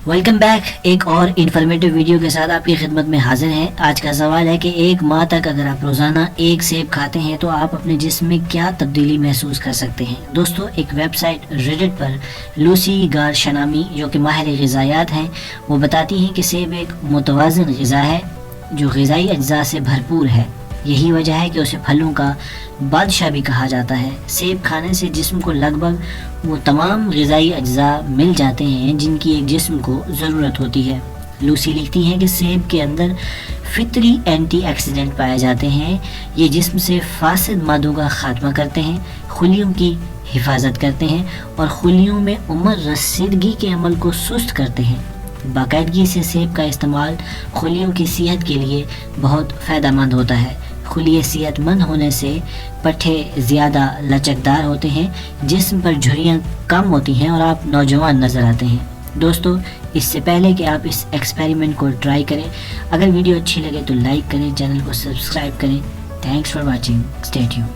Welcome back, ایک اور informative video کے ساتھ آپ کی خدمت میں حاضر ہیں۔ آج کا سوال ہے کہ ایک ماہ تک اگر آپ روزانہ ایک سیب کھاتے ہیں تو آپ اپنے جسم میں کیا تبدیلی محسوس کر سکتے ہیں۔ دوستو، ایک ویب سائٹ ریڈٹ پر لوسی گارشنامی جو کہ ماہر غذائیات ہیں، وہ بتاتی ہیں کہ سیب ایک متوازن غذا ہے جو غذائی اجزاء سے بھرپور ہے۔ یہی وجہ ہے کہ اسے پھلوں کا بادشاہ بھی کہا جاتا ہے۔ سیب کھانے سے جسم کو لگ بھگ وہ تمام غذائی اجزاء مل جاتے ہیں جن کی ایک جسم کو ضرورت ہوتی ہے۔ لوسی لکھتی ہیں کہ سیب کے اندر فطری اینٹی آکسیڈنٹ پائے جاتے ہیں۔ یہ جسم سے فاسد مادوں کا خاتمہ کرتے ہیں، خلیوں کی حفاظت کرتے ہیں اور خلیوں میں عمر رسیدگی کے عمل کو سست کرتے ہیں۔ باقاعدگی سے سیب کا استعمال خلیوں کی صحت کے لیے بہت فائدہ مند ہوتا ہے۔ خلیے صحت مند ہونے سے پٹھے زیادہ لچکدار ہوتے ہیں، جسم پر جھریاں کم ہوتی ہیں اور آپ نوجوان نظر آتے ہیں۔ دوستو، اس سے پہلے کہ آپ اس ایکسپیریمنٹ کو ٹرائی کریں، اگر ویڈیو اچھی لگے تو لائک کریں، چینل کو سبسکرائب کریں۔ Thanks for watching, stay tune.